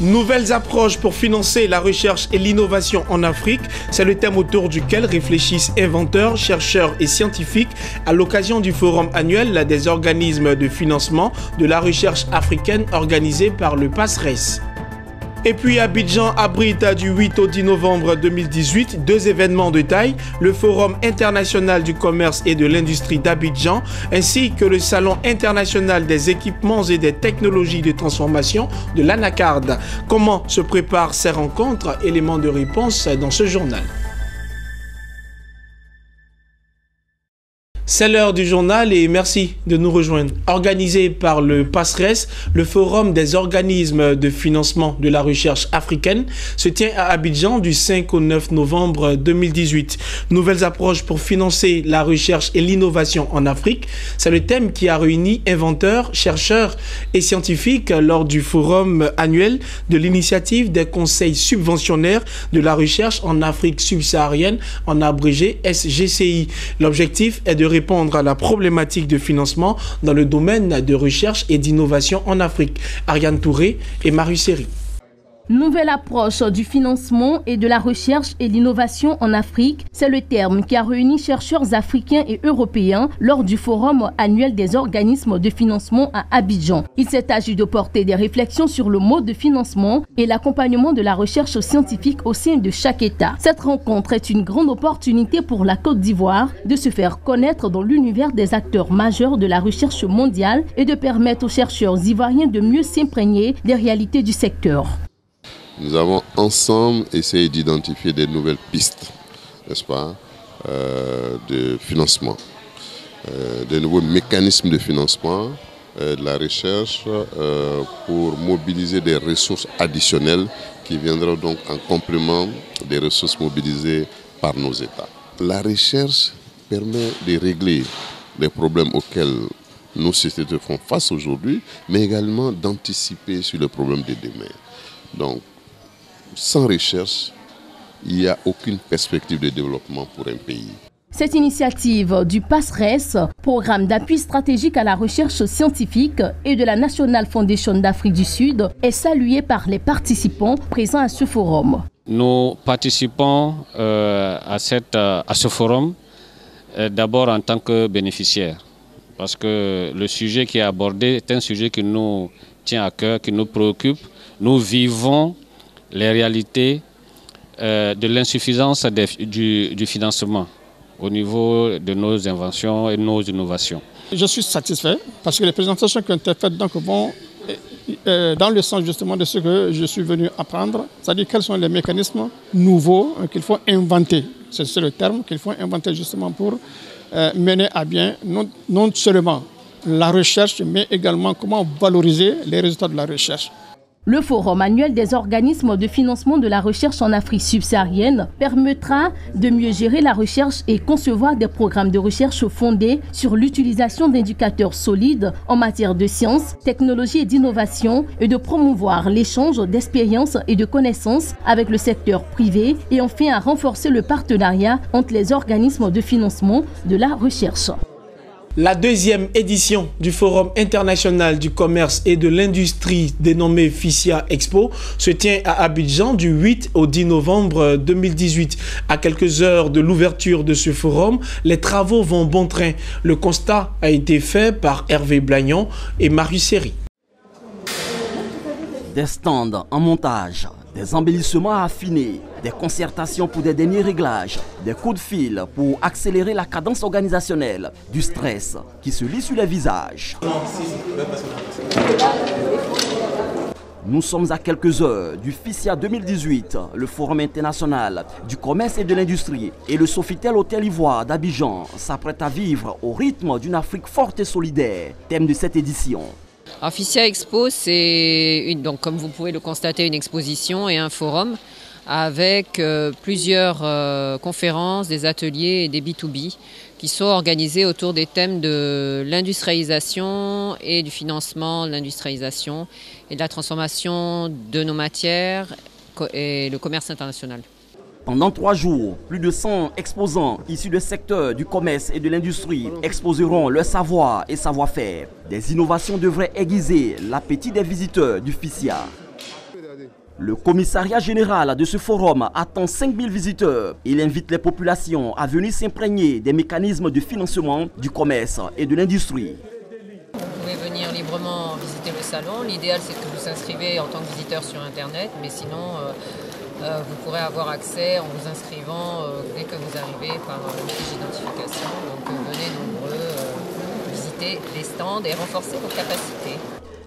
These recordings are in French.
Nouvelles approches pour financer la recherche et l'innovation en Afrique, c'est le thème autour duquel réfléchissent inventeurs, chercheurs et scientifiques à l'occasion du forum annuel des organismes de financement de la recherche africaine organisé par le PASRES. Et puis Abidjan abrite du 8 au 10 novembre 2018 deux événements de taille, le Forum international du commerce et de l'industrie d'Abidjan ainsi que le Salon international des équipements et des technologies de transformation de l'Anacard. Comment se préparent ces rencontres? Éléments de réponse dans ce journal. C'est l'heure du journal et merci de nous rejoindre. Organisé par le PASRES, le Forum des organismes de financement de la recherche africaine se tient à Abidjan du 5 au 9 novembre 2018. Nouvelles approches pour financer la recherche et l'innovation en Afrique, c'est le thème qui a réuni inventeurs, chercheurs et scientifiques lors du forum annuel de l'initiative des conseils subventionnaires de la recherche en Afrique subsaharienne, en abrégé SGCI. L'objectif est de répondre à la problématique de financement dans le domaine de recherche et d'innovation en Afrique. Ariane Touré et Marius Seri. Nouvelle approche du financement et de la recherche et l'innovation en Afrique, c'est le terme qui a réuni chercheurs africains et européens lors du forum annuel des organismes de financement à Abidjan. Il s'est agi de porter des réflexions sur le mode de financement et l'accompagnement de la recherche scientifique au sein de chaque État. Cette rencontre est une grande opportunité pour la Côte d'Ivoire de se faire connaître dans l'univers des acteurs majeurs de la recherche mondiale et de permettre aux chercheurs ivoiriens de mieux s'imprégner des réalités du secteur. Nous avons ensemble essayé d'identifier des nouvelles pistes, n'est-ce pas, de financement, des nouveaux mécanismes de financement de la recherche pour mobiliser des ressources additionnelles qui viendront donc en complément des ressources mobilisées par nos États. La recherche permet de régler les problèmes auxquels nos sociétés font face aujourd'hui, mais également d'anticiper sur les problèmes de demain. Donc, sans recherche, il n'y a aucune perspective de développement pour un pays. Cette initiative du PASRES, programme d'appui stratégique à la recherche scientifique et de la National Foundation d'Afrique du Sud, est saluée par les participants présents à ce forum. Nous participons à ce forum d'abord en tant que bénéficiaires, parce que le sujet qui est abordé est un sujet qui nous tient à cœur, qui nous préoccupe. Nous vivons les réalités de l'insuffisance du financement au niveau de nos inventions et nos innovations. Je suis satisfait parce que les présentations qui ont été faites donc, vont dans le sens justement de ce que je suis venu apprendre, c'est-à-dire quels sont les mécanismes nouveaux qu'il faut inventer. C'est le terme qu'il faut inventer justement pour mener à bien non seulement la recherche, mais également comment valoriser les résultats de la recherche. Le forum annuel des organismes de financement de la recherche en Afrique subsaharienne permettra de mieux gérer la recherche et concevoir des programmes de recherche fondés sur l'utilisation d'indicateurs solides en matière de sciences, technologie et d'innovation et de promouvoir l'échange d'expériences et de connaissances avec le secteur privé et enfin à renforcer le partenariat entre les organismes de financement de la recherche. La deuxième édition du Forum international du commerce et de l'industrie dénommé FICIA Expo se tient à Abidjan du 8 au 10 novembre 2018. À quelques heures de l'ouverture de ce forum, les travaux vont bon train. Le constat a été fait par Hervé Blagnon et Marius Seri. Des stands en montage, des embellissements à affiner, des concertations pour des derniers réglages, des coups de fil pour accélérer la cadence organisationnelle, du stress qui se lit sur les visages. Nous sommes à quelques heures du FICIA 2018, le Forum international du commerce et de l'industrie, et le Sofitel Hôtel Ivoire d'Abidjan s'apprête à vivre au rythme d'une Afrique forte et solidaire, thème de cette édition. FICIA Expo, c'est donc comme vous pouvez le constater, une exposition et un forum avec plusieurs conférences, des ateliers et des B2B qui sont organisés autour des thèmes de l'industrialisation et du financement de l'industrialisation et de la transformation de nos matières et le commerce international. Pendant 3 jours, plus de 100 exposants issus du secteur du commerce et de l'industrie exposeront leur savoir et savoir-faire. Des innovations devraient aiguiser l'appétit des visiteurs du FICIA. Le commissariat général de ce forum attend 5000 visiteurs. Il invite les populations à venir s'imprégner des mécanismes de financement du commerce et de l'industrie. Vous pouvez venir librement visiter le salon. L'idéal, c'est que vous vous inscrivez en tant que visiteur sur Internet, mais sinon, vous pourrez avoir accès en vous inscrivant dès que vous arrivez par une fiche d'identification. Donc venez nombreux visiter les stands et renforcer vos capacités.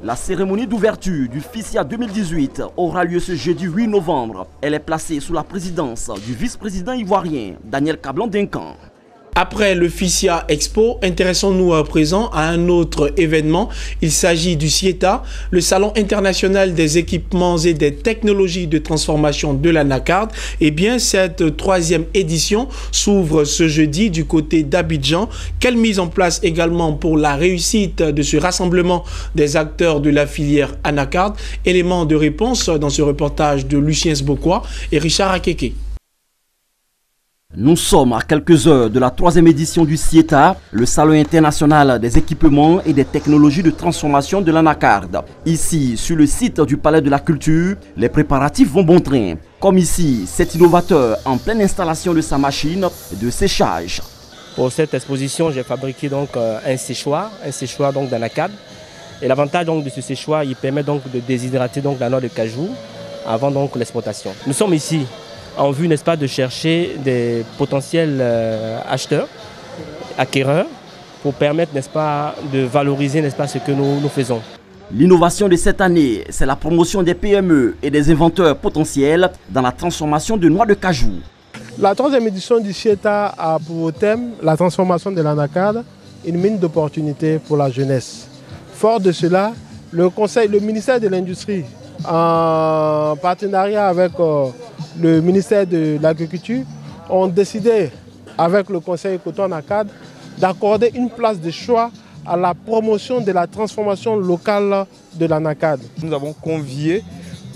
La cérémonie d'ouverture du FICIA 2018 aura lieu ce jeudi 8 novembre. Elle est placée sous la présidence du vice-président ivoirien Daniel Kablan-Dinkan. Après le FICIA Expo, intéressons-nous à présent à un autre événement. Il s'agit du CIETA, le Salon international des équipements et des technologies de transformation de l'Anacarde. Eh bien, cette 3e édition s'ouvre ce jeudi du côté d'Abidjan. Quelle mise en place également pour la réussite de ce rassemblement des acteurs de la filière Anacarde? Élément de réponse dans ce reportage de Lucien Sbokoua et Richard Akeke. Nous sommes à quelques heures de la 3e édition du CIETA, le Salon international des équipements et des technologies de transformation de l'Anacarde. Ici, sur le site du Palais de la Culture, les préparatifs vont bon train. Comme ici, cet innovateur en pleine installation de sa machine de séchage. Pour cette exposition, j'ai fabriqué donc un séchoir donc d'Anacarde. Et l'avantage donc de ce séchoir, il permet donc de déshydrater donc la noix de cajou avant donc l'exportation. Nous sommes ici en vue, n'est-ce pas, de chercher des potentiels acheteurs, acquéreurs, pour permettre, n'est-ce pas, de valoriser, n'est-ce pas, ce que nous faisons. L'innovation de cette année, c'est la promotion des PME et des inventeurs potentiels dans la transformation de noix de cajou. La 3e édition du CIETA a pour thème la transformation de l'Anacarde, une mine d'opportunités pour la jeunesse. Fort de cela, le ministère de l'Industrie, en partenariat avec le ministère de l'Agriculture, ont décidé, avec le Conseil Coton-Anacarde, d'accorder une place de choix à la promotion de la transformation locale de l'Anacarde. Nous avons convié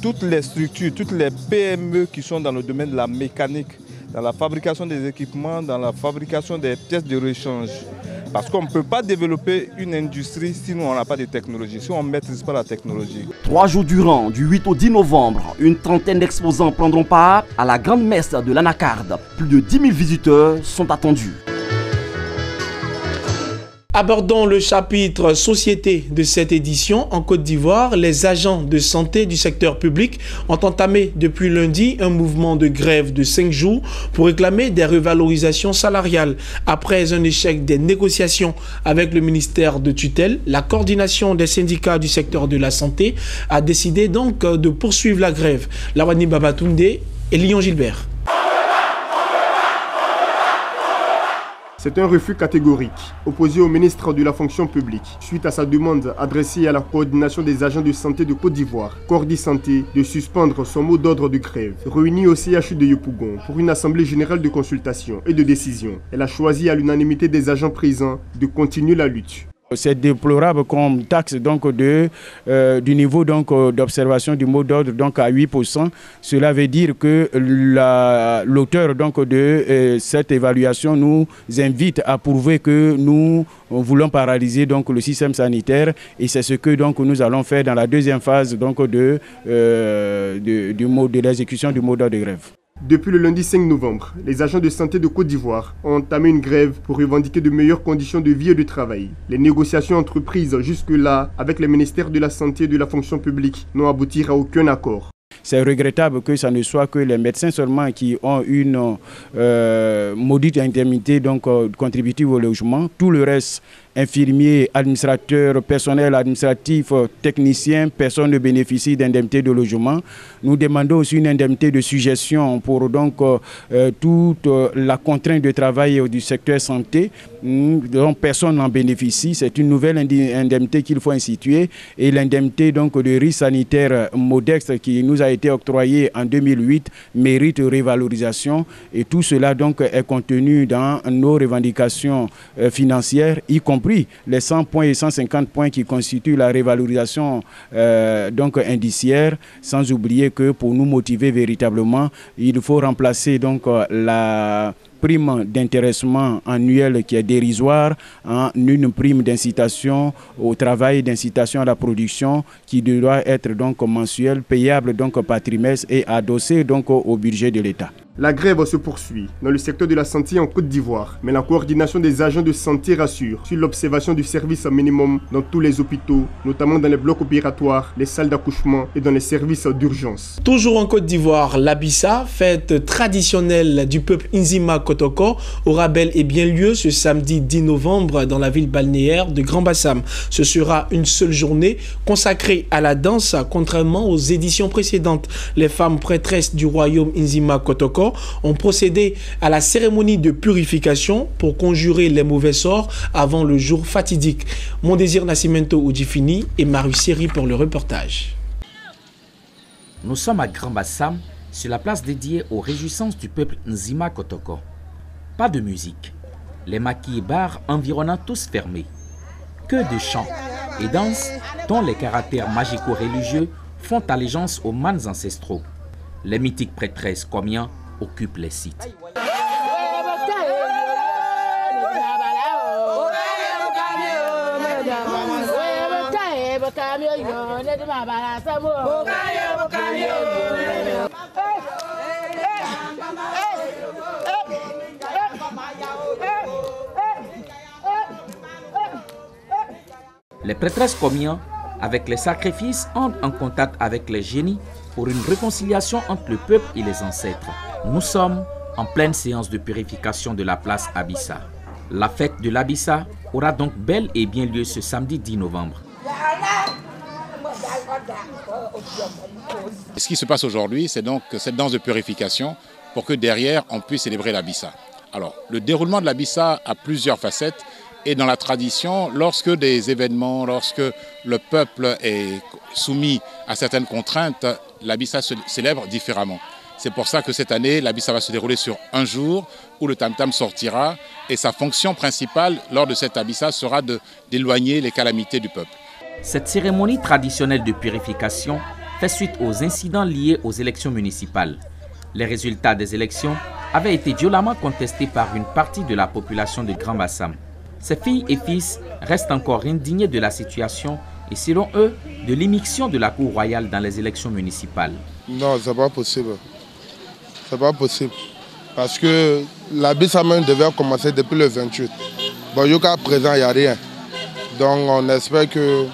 toutes les structures, toutes les PME qui sont dans le domaine de la mécanique, dans la fabrication des équipements, dans la fabrication des pièces de rechange. Parce qu'on ne peut pas développer une industrie si on n'a pas de technologie, si on ne maîtrise pas la technologie. 3 jours durant, du 8 au 10 novembre, une trentaine d'exposants prendront part à la grande messe de l'Anacarde. Plus de 10 000 visiteurs sont attendus. Abordons le chapitre société de cette édition. En Côte d'Ivoire, les agents de santé du secteur public ont entamé depuis lundi un mouvement de grève de 5 jours pour réclamer des revalorisations salariales. Après un échec des négociations avec le ministère de tutelle, la coordination des syndicats du secteur de la santé a décidé donc de poursuivre la grève. Lawani Babatunde et Lyon Gilbert. C'est un refus catégorique, opposé au ministre de la fonction publique, suite à sa demande adressée à la coordination des agents de santé de Côte d'Ivoire, Cordi Santé, de suspendre son mot d'ordre de grève. Réunie au CHU de Yopougon pour une assemblée générale de consultation et de décision, elle a choisi à l'unanimité des agents présents de continuer la lutte. C'est déplorable qu'on taxe donc du niveau d'observation du mot d'ordre à 8%. Cela veut dire que l'auteur de cette évaluation nous invite à prouver que nous voulons paralyser donc le système sanitaire, et c'est ce que donc nous allons faire dans la 2e phase donc de l'exécution du mot d'ordre de grève. Depuis le lundi 5 novembre, les agents de santé de Côte d'Ivoire ont entamé une grève pour revendiquer de meilleures conditions de vie et de travail. Les négociations entreprises jusque-là avec les ministères de la Santé et de la fonction publique n'ont abouti à aucun accord. C'est regrettable que ce ne soit que les médecins seulement qui ont une maudite indemnité contributive au logement. Tout le reste infirmiers, administrateurs, personnel administratif, techniciens, personne ne bénéficie d'indemnité de logement. Nous demandons aussi une indemnité de suggestion pour donc toute la contrainte de travail du secteur santé, dont personne n'en bénéficie. C'est une nouvelle indemnité qu'il faut instituer, et l'indemnité donc de risque sanitaire modeste qui nous a été octroyée en 2008 mérite révalorisation, et tout cela donc est contenu dans nos revendications financières, y compris les 100 points et 150 points qui constituent la révalorisation donc indiciaire, sans oublier que pour nous motiver véritablement, il faut remplacer donc la prime d'intéressement annuelle qui est dérisoire en une prime d'incitation au travail, d'incitation à la production qui doit être donc mensuelle, payable donc par trimestre et adossée donc au budget de l'État. La grève se poursuit dans le secteur de la santé en Côte d'Ivoire, mais la coordination des agents de santé rassure sur l'observation du service minimum dans tous les hôpitaux, notamment dans les blocs opératoires, les salles d'accouchement et dans les services d'urgence. Toujours en Côte d'Ivoire, l'Abissa, fête traditionnelle du peuple Nzima Kotoko, aura bel et bien lieu ce samedi 10 novembre dans la ville balnéaire de Grand Bassam. Ce sera une seule journée consacrée à la danse, contrairement aux éditions précédentes. Les femmes prêtresses du royaume Nzima Kotoko ont procédé à la cérémonie de purification pour conjurer les mauvais sorts avant le jour fatidique. Mon désir Nascimento Oudjifini et Maru Seri pour le reportage. Nous sommes à Grand Bassam, sur la place dédiée aux réjouissances du peuple Nzima Kotoko. Pas de musique, les maquis et bars environnant tous fermés. Que de chants et danses dont les caractères magico-religieux font allégeance aux mânes ancestraux. Les mythiques prêtresses Komian occupent les sites. Les prêtresses Komian, avec les sacrifices, entrent en contact avec les génies pour une réconciliation entre le peuple et les ancêtres. Nous sommes en pleine séance de purification de la place Abissa. La fête de l'Abissa aura donc bel et bien lieu ce samedi 10 novembre. Ce qui se passe aujourd'hui, c'est donc cette danse de purification pour que derrière, on puisse célébrer l'Abissa. Alors, le déroulement de l'Abissa a plusieurs facettes. Et dans la tradition, lorsque des événements, lorsque le peuple est soumis à certaines contraintes, l'Abissa se célèbre différemment. C'est pour ça que cette année, l'Abissa va se dérouler sur un jour où le tam-tam sortira. Et sa fonction principale lors de cette Abissa sera d'éloigner les calamités du peuple. Cette cérémonie traditionnelle de purification fait suite aux incidents liés aux élections municipales. Les résultats des élections avaient été violemment contestés par une partie de la population de Grand Bassam. Ces filles et fils restent encore indignés de la situation et selon eux, de l'immixtion de la cour royale dans les élections municipales. Non, c'est pas possible. C'est pas possible. Parce que l'Abissa même devait commencer depuis le 28. Bon, jusqu'à présent, il n'y a rien. Donc on espère qu'il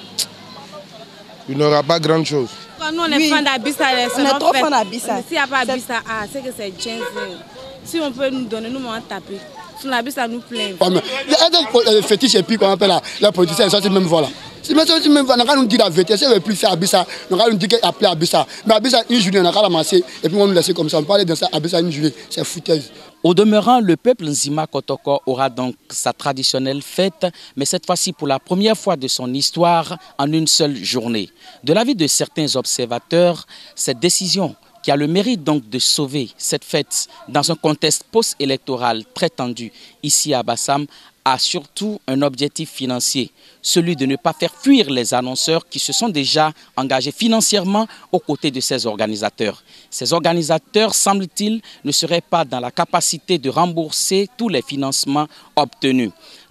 n'y aura pas grand chose. Nous, on est fans d'Abissa. On est trop fans d'Abissa. S'il n'y a pas Abissa, c'est que c'est 15 heures. Si on peut nous donner, nous on va taper. Sur l'Abissa, nous plaît. Il y a des fétiches et puis qu'on appelle la politicien, ça c'est même voilà. Si même voilà, on va nous dire la vérité, si on ne veut plus faire Abissa, on va nous dire qu'appeler Abissa. Mais Abissa, une journée, on va ramasser et puis on va nous laisser comme ça. On parle de ça, Abissa, une journée, c'est foutaise. Au demeurant, le peuple Nzima Kotoko aura donc sa traditionnelle fête, mais cette fois-ci pour la première fois de son histoire en une seule journée. De l'avis de certains observateurs, cette décision qui a le mérite donc de sauver cette fête dans un contexte post-électoral très tendu ici à Bassam, a surtout un objectif financier, celui de ne pas faire fuir les annonceurs qui se sont déjà engagés financièrement aux côtés de ces organisateurs. Ces organisateurs, semble-t-il, ne seraient pas dans la capacité de rembourser tous les financements obtenus.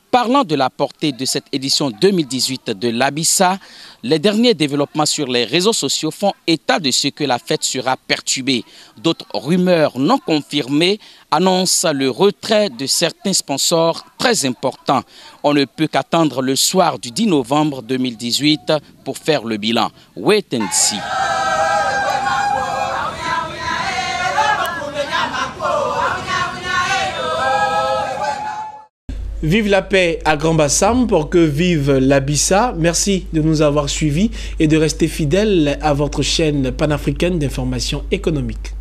Parlant de la portée de cette édition 2018 de l'Abissa, les derniers développements sur les réseaux sociaux font état de ce que la fête sera perturbée. D'autres rumeurs non confirmées annoncent le retrait de certains sponsors très importants. On ne peut qu'attendre le soir du 10 novembre 2018 pour faire le bilan. Wait and see. Vive la paix à Grand Bassam pour que vive la Bissa. Merci de nous avoir suivis et de rester fidèles à votre chaîne panafricaine d'information économique.